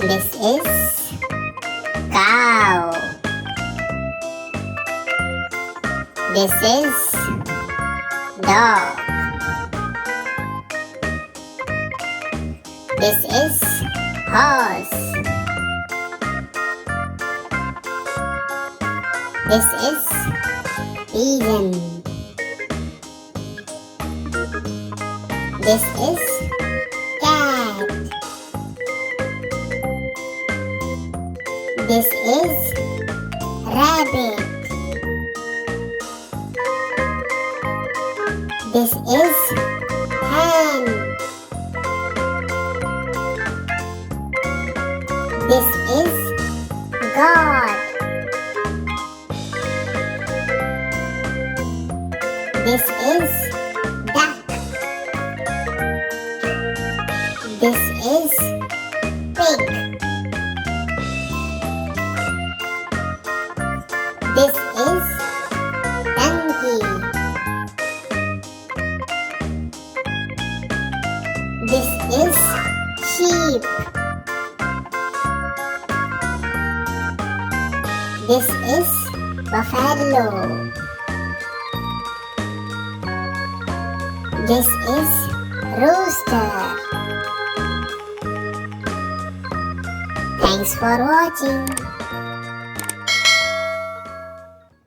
This is cow. This is dog. This is horse. This is pigeon. This is cat. This is rabbit. This is hen. This is God. This is duck. This is pig. This is donkey. This is sheep. This is buffalo. This is rooster. Thanks for watching.